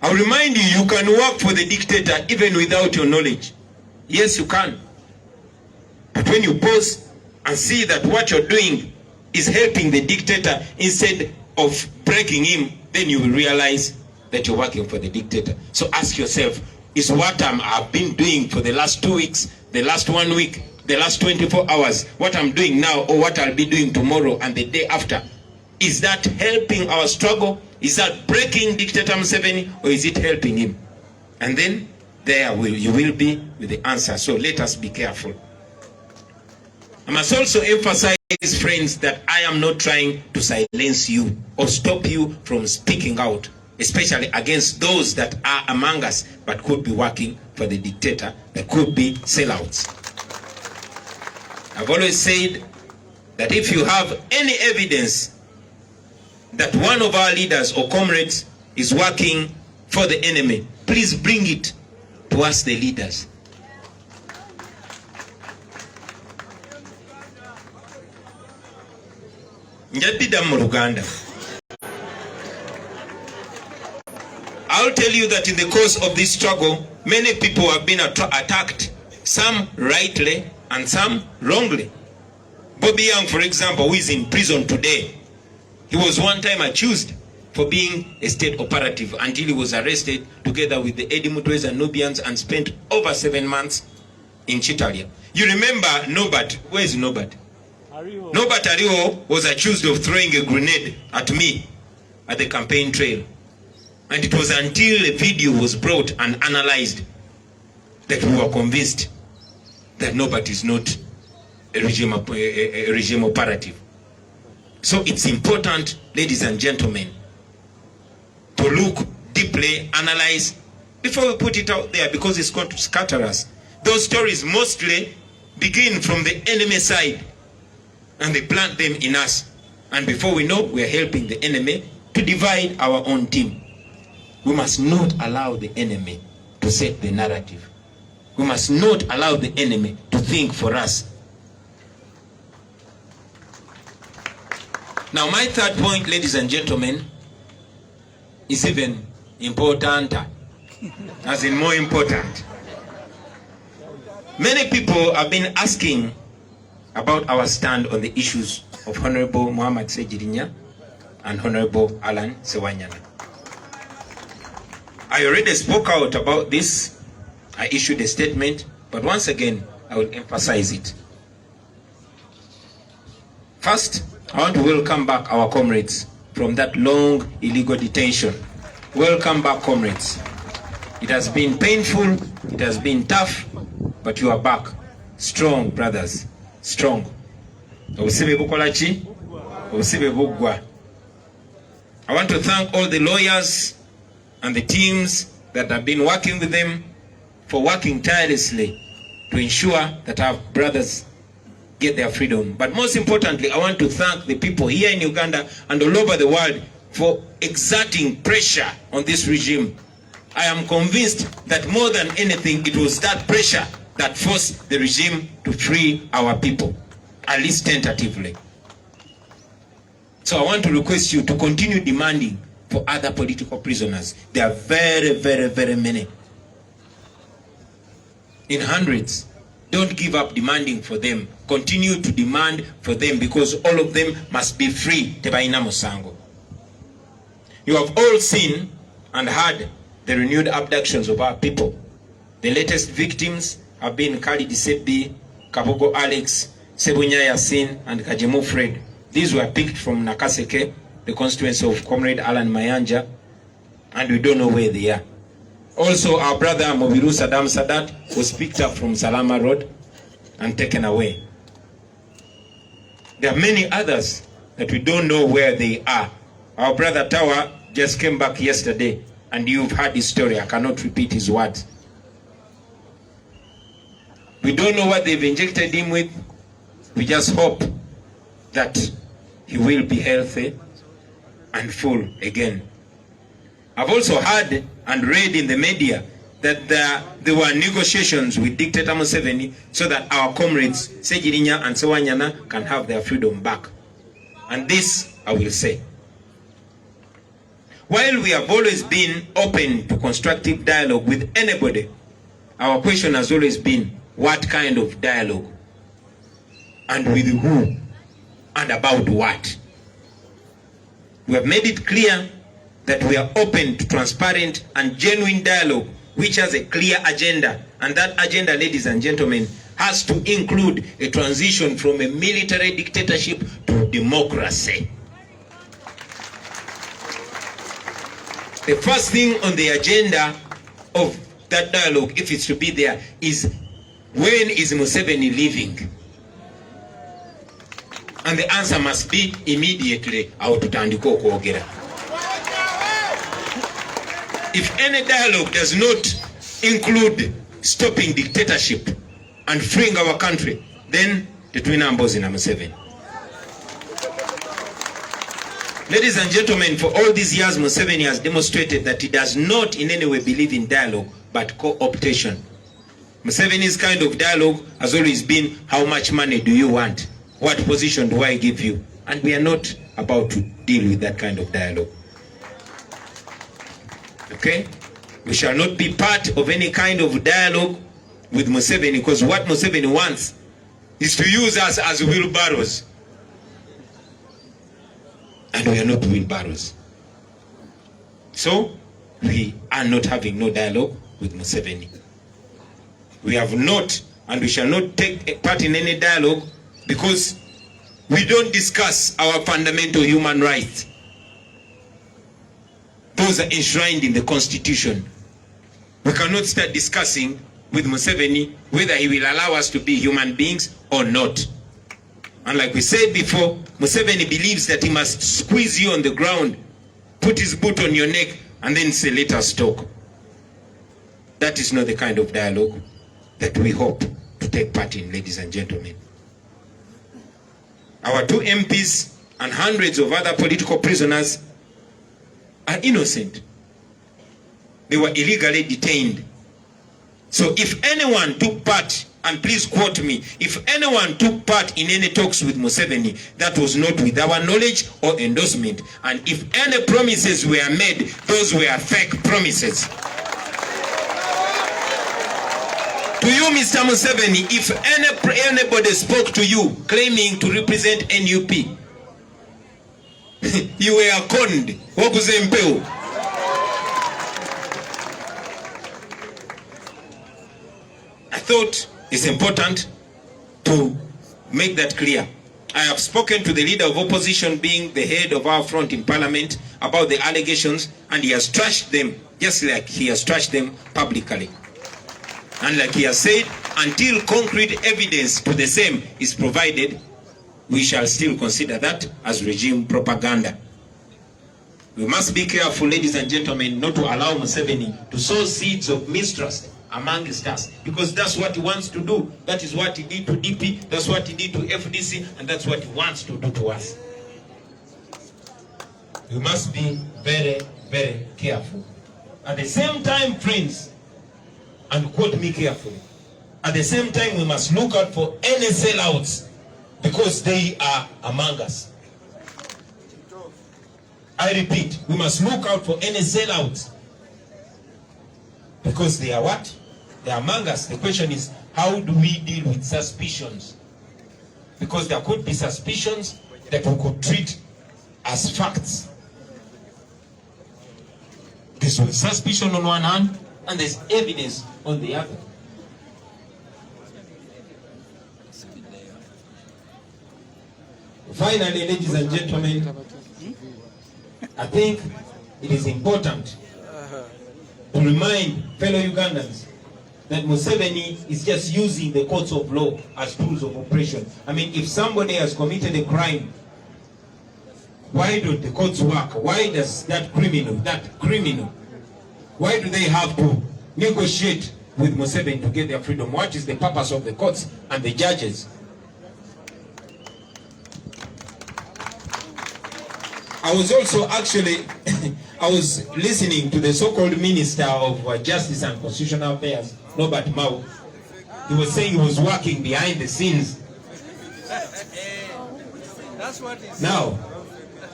I'll remind you, you can work for the dictator even without your knowledge. Yes, you can. But when you pause and see that what you're doing is helping the dictator instead of breaking him, then you will realize that you're working for the dictator. So ask yourself, is what I've been doing for the last 2 weeks, the last 1 week, the last 24 hours, what I'm doing now or what I'll be doing tomorrow and the day after, is that helping our struggle? Is that breaking Dictator Museveni, or is it helping him? And then there you will be with the answer. So let us be careful. I must also emphasize, friends, that I am not trying to silence you or stop you from speaking out, especially against those that are among us but could be working for the dictator, that could be sellouts. I've always said that if you have any evidence that one of our leaders or comrades is working for the enemy, please bring it to us, the leaders. I'll tell you that in the course of this struggle, many people have been attacked, some rightly and some wrongly. Bobi Wine, for example, who is in prison today, he was one time accused for being a state operative until he was arrested together with the Edimutwes and Nubians and spent over 7 months in Chitalia. You remember Nobat? Where is Nobat? Nobat Ariho was accused of throwing a grenade at me at the campaign trail. And it was until a video was brought and analyzed that we were convinced that Nobat is not a regime operative. So it's important, ladies and gentlemen, to look deeply, analyze, before we put it out there, because it's going to scatter us. Those stories mostly begin from the enemy side, and they plant them in us. And before we know, we are helping the enemy to divide our own team. We must not allow the enemy to set the narrative. We must not allow the enemy to think for us. Now, my third point, ladies and gentlemen, is even important, as in more important. Many people have been asking about our stand on the issues of Honorable Muhammad Sejirinya and Honorable Alan Sewanyana. I already spoke out about this. I issued a statement, but once again, I will emphasize it. First, I want to welcome back our comrades from that long illegal detention. Welcome back, comrades. It has been painful, it has been tough, but you are back. Strong, brothers, strong. I want to thank all the lawyers and the teams that have been working with them for working tirelessly to ensure that our brothers get their freedom. But most importantly, I want to thank the people here in Uganda and all over the world for exerting pressure on this regime. I am convinced that more than anything, it was that pressure that forced the regime to free our people, at least tentatively. So I want to request you to continue demanding for other political prisoners. There are very, very, very many. In hundreds. Don't give up demanding for them. Continue to demand for them, because all of them must be free. Tebaina Musango. You have all seen and heard the renewed abductions of our people. The latest victims have been Khalid Sebi, Kabogo Alex, Sebunya Yasin, and Kajemu Fred. These were picked from Nakaseke, the constituency of Comrade Alan Mayanja, and we don't know where they are. Also, our brother Mobiru Saddam Sadat was picked up from Salama Road and taken away. There are many others that we don't know where they are. Our brother Tawa just came back yesterday, and you've heard his story. I cannot repeat his words. We don't know what they've injected him with. We just hope that he will be healthy and full again. I've also heard and read in the media that there were negotiations with Dictator Museveni so that our comrades Sejirinya and Sewanyana can have their freedom back. And this I will say. While we have always been open to constructive dialogue with anybody, our question has always been, what kind of dialogue? And with who? And about what? We have made it clear that we are open to transparent and genuine dialogue which has a clear agenda. And that agenda, ladies and gentlemen, has to include a transition from a military dictatorship to democracy. The first thing on the agenda of that dialogue, if it's to be there, is when is Museveni leaving? And the answer must be immediately. If any dialogue does not include stopping dictatorship and freeing our country, then the twin ambos in Museveni. Ladies and gentlemen, for all these years, Museveni has demonstrated that he does not in any way believe in dialogue, but co-optation. Museveni's kind of dialogue has always been, how much money do you want? What position do I give you? And we are not about to deal with that kind of dialogue. Okay? We shall not be part of any kind of dialogue with Museveni, because what Museveni wants is to use us as wheelbarrows. And we are not wheelbarrows. So, we are not having no dialogue with Museveni. We have not, and we shall not take part in any dialogue, because we don't discuss our fundamental human rights. Those are enshrined in the Constitution. We cannot start discussing with Museveni whether he will allow us to be human beings or not. And like we said before, Museveni believes that he must squeeze you on the ground, put his boot on your neck, and then say, let us talk. That is not the kind of dialogue that we hope to take part in, ladies and gentlemen. Our 2 MPs and hundreds of other political prisoners are innocent. They were illegally detained. So if anyone took part, and please quote me, if anyone took part in any talks with Museveni, that was not with our knowledge or endorsement. And if any promises were made, those were fake promises. To you, Mr. Museveni, if anybody spoke to you claiming to represent NUP, you were conned. I thought it's important to make that clear. I have spoken to the leader of opposition, being the head of our front in parliament, about the allegations, and he has trashed them just like he has trashed them publicly. And like he has said, until concrete evidence to the same is provided, we shall still consider that as regime propaganda. We must be careful, ladies and gentlemen, not to allow Museveni to sow seeds of mistrust amongst us, because that's what he wants to do. That is what he did to DP, that's what he did to FDC, and that's what he wants to do to us. We must be very, very careful. At the same time, friends, and quote me carefully, at the same time we must look out for any sellouts, because they are among us. I repeat, we must look out for any sellouts, because they are what? They are among us. The question is, how do we deal with suspicions? Because there could be suspicions that we could treat as facts. There's suspicion on one hand, and there's evidence on the other. Finally, ladies and gentlemen, I think it is important to remind fellow Ugandans that Museveni is just using the courts of law as tools of oppression. I mean, if somebody has committed a crime, why don't the courts work? Why does that criminal, why do they have to negotiate with Museveni to get their freedom? What is the purpose of the courts and the judges? I was also actually, I was listening to the so-called Minister of Justice and Constitutional Affairs, Robert Mao. He was saying he was working behind the scenes. Now,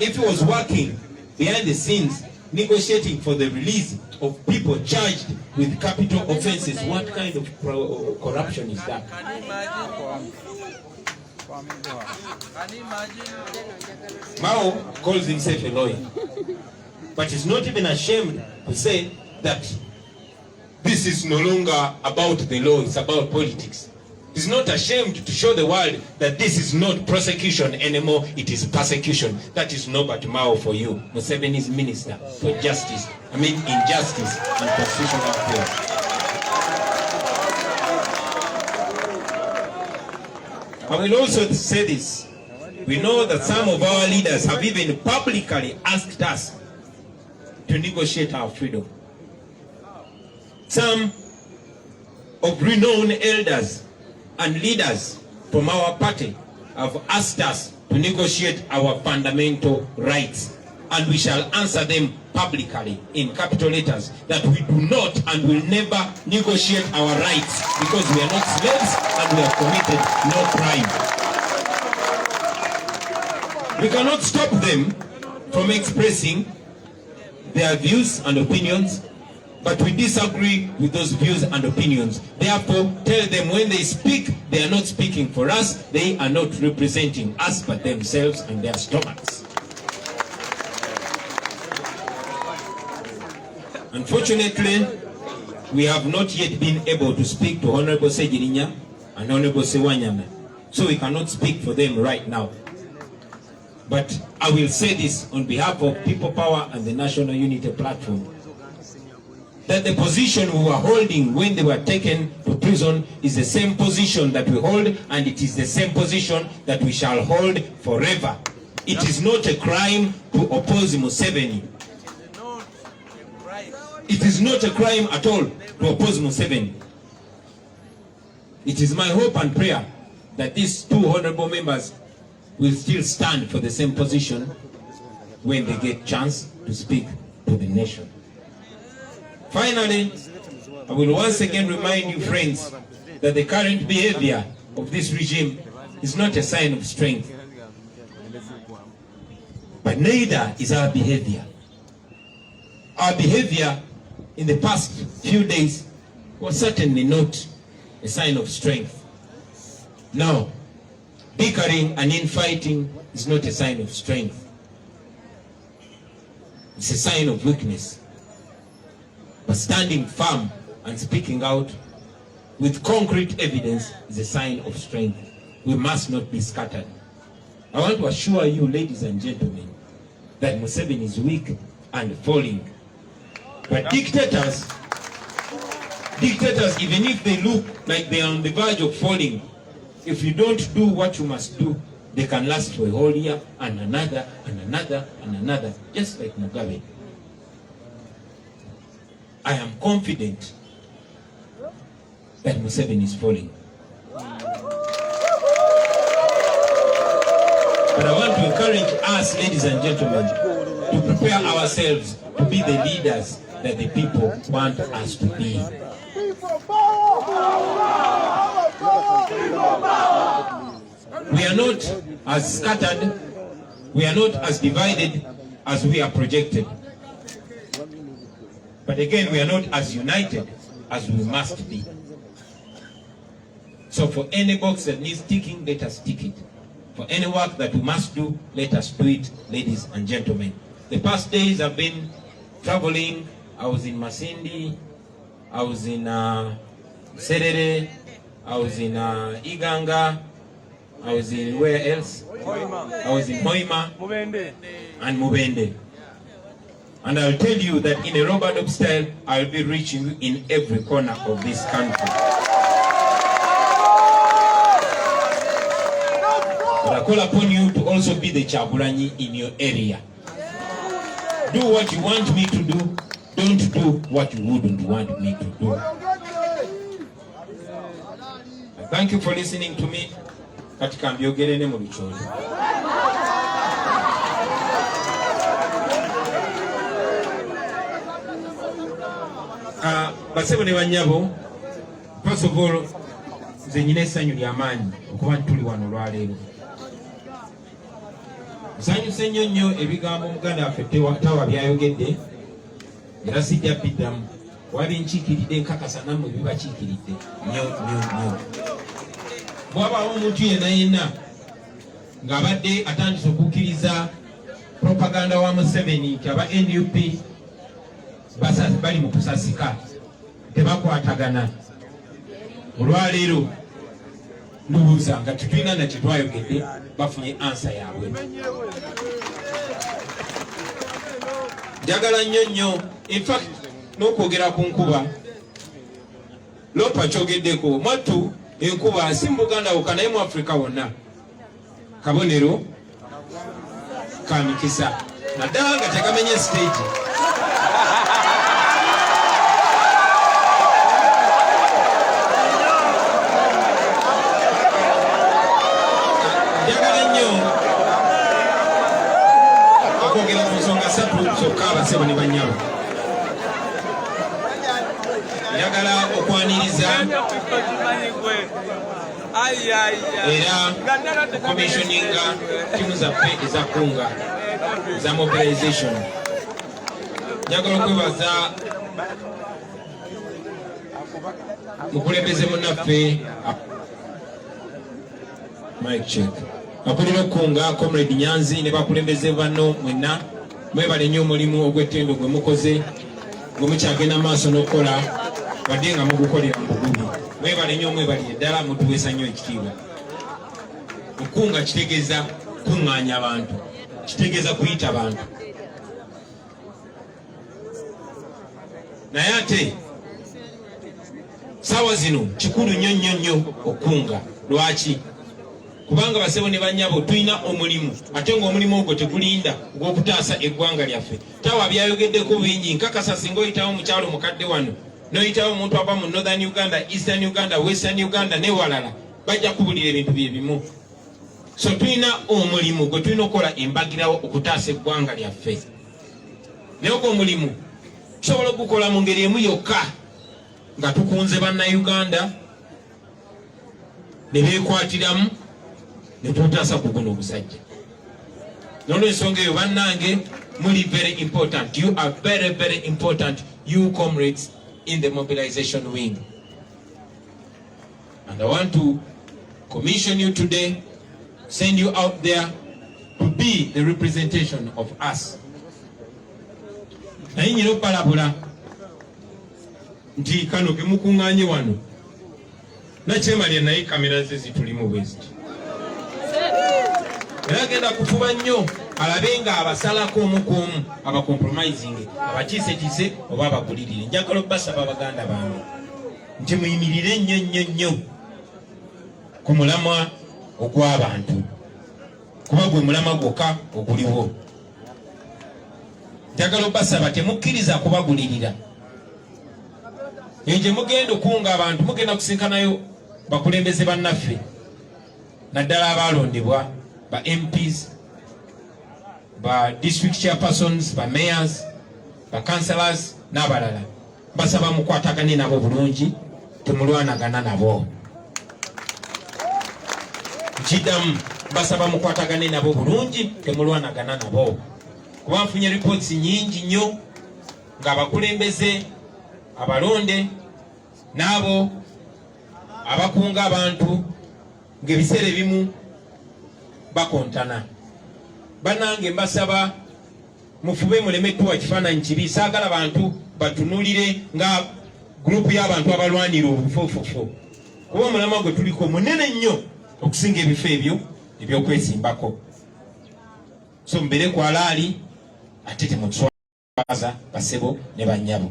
if he was working behind the scenes, negotiating for the release of people charged with capital offenses. What kind of corruption is that? Mao calls himself a lawyer, but he's not even ashamed to say that this is no longer about the law, it's about politics. He's not ashamed to show the world that this is not prosecution anymore, it is persecution. That is Norbert Mao for you. Museveni's minister for justice, injustice and constitutional affairs. I will also say this. We know that some of our leaders have even publicly asked us to negotiate our freedom. Some of renowned elders and leaders from our party have asked us to negotiate our fundamental rights, and we shall answer them publicly in capital letters that we do not and will never negotiate our rights, because we are not slaves and we have committed no crime. We cannot stop them from expressing their views and opinions, but we disagree with those views and opinions. Therefore, tell them when they speak, they are not speaking for us, they are not representing us but themselves and their stomachs. Unfortunately, we have not yet been able to speak to Honorable Segirinya and Honorable Sewanyama, so we cannot speak for them right now. But I will say this on behalf of People Power and the National Unity Platform, that the position we were holding when they were taken to prison is the same position that we hold, and it is the same position that we shall hold forever. It is not a crime to oppose Museveni. It is not a crime at all to oppose Museveni. It is my hope and prayer that these two honorable members will still stand for the same position when they get chance to speak to the nation. Finally, I will once again remind you, friends, that the current behavior of this regime is not a sign of strength, but neither is our behavior. Our behavior in the past few days was certainly not a sign of strength. No, bickering and infighting is not a sign of strength. It's a sign of weakness. But standing firm and speaking out with concrete evidence is a sign of strength. We must not be scattered. I want to assure you, ladies and gentlemen, that Museveni is weak and falling. But dictators, even if they look like they are on the verge of falling, if you don't do what you must do, they can last for a whole year and another and another and another, just like Mugabe. I am confident that Museveni is falling. But I want to encourage us, ladies and gentlemen, to prepare ourselves to be the leaders that the people want us to be. We are not as scattered, we are not as divided as we are projected. But again, we are not as united as we must be. So for any box that needs ticking, let us tick it. For any work that we must do, let us do it, ladies and gentlemen. The past days I've been traveling. I was in Masindi, I was in Makerere, I was in Iganga, I was in where else? I was in Hoima and Mubende. And I'll tell you that in a Robert style, I'll be reaching you in every corner of this country. But I call upon you to also be the Chaburanyi in your area. Do what you want me to do. Don't do what you wouldn't want me to do. I thank you for listening to me. Katika mbyogere mu bicholi. Basebo ne banyabo, first of all, nze nyina essanyu ly'amaanyi okuba tuli wano olwaleero. Nsanyuse nnyo nnyo ebigambo Muganda waffe Tawa byayogedde era sijja biddamu wabi nkiikiridde nkakasa nammwe bibakiikiridde nnyo. Bw'abaawo omuntu yenna ng'abadde atandise okukkiriza propaganda wa Museveni nti aba NUP bali mu kusasika tebakwatagana, olwaleero ndubuuza nga tetulina na kyetwayogedde bafunye ansa yaabwe. Njagala nnyo infact n'okwogera ku nkuba Lopa kyogeddeko mwattu enkuba si mu Buganda wokka naye mu Afrika wonna kabonero ka mikisa naddala nga tegamenye stage. Njagala nnyo okwogera ku nsonga ssatu zokka abasebo ne bannyabo. Njagala okwaniriza era commissioninga timu zaffe ezakunga za mobilization. Njagala okwebaza mukulembeze munnaffe Mike check akulira okukunga Comrade Nyanzi ne bakulembeze banno mwenna mwebale nnyo omulimu ogw'ettendo gwe mukoze gwe mukyagenda maaso n'okukola wadde nga mugukolera mu bugubi. Mwebale nnyo mwebalire ddala mutuweesa nnyo ekitiibwa. Okukunga kitegeeza kuŋŋaanya abantu, kitegeeza kuyita bantu. Naye ate saawa zino kikulu nnyo okukunga. Lwaki? Kubanga basebo ne bannyabo tulina omulimu ate ng'omulimu ogwo tegulinda ogw'okutaasa eggwanga lyaffe. Tawa byayogeddeko bingi, nkakasa singa oyitawo mukyalo mukadde wano noyitawo omuntu ava mu Northern Uganda, Eastern Uganda, Western Uganda ne walala bajja kubulira ebintu bye bimu. So tulina omulimu gwe tulina okukola embagirawo okutaasa eggwanga lyaffe. Naye ogwo omulimu tusobola okugukola mu ngeri emu yokka nga tukunze bannayuganda ne beekwatiramu ne tutaasa ku guno obusajja. N'olw'ensonga eyo bannange muli very important. You are very important, you comrades in the mobilization wing. And I want to commission you today, send you out there to be the representation of us. Naye nyina opalabula nti kano ke mukuŋŋaanye wano nakyemalira naye kamera ze zitulimu bwe ziti. Era agenda kufuba nnyo alabe nga abasalako omu ku omu abakompromising abakiise oba abagulirire. Njagala obbasaba baganda bange nti muyimirire nnyo ku mulamwa ogw'abantu, kuba gwe mulamwa gwokka oguliwo. Njagala obbasaba temukkiriza kubagulirira. Gye mugenda okunga abantu mugenda kusinkanayo bakulembeze bannaffe naddala abalondebwa ba MPs, ba district chairpersons, ba mayors, ba councillors n'abalala. Basaba mukwatagane nabo bulungi, temulwanagana nabo. Kiddamu basaba mukwatagane nabo bulungi, temulwanagana nabo. Kuba nfunye reports nyingi nnyo ng'abakulembeze abalonde n'abo abakunga abantu ng'ebiseera ebimu bakontana. Bannange mbasaba mufube muleme tuwa kifaananyi kibi. Saagala bantu batunulire nga gurupu y'abantu abalwanira obufoofofo, kuba omulamwa gwe tuliko munene nnyo okusinga ebifo ebyo ebyokwesimbako. So mbere kwalaali ate temutuswaza basebo ne bannyabo.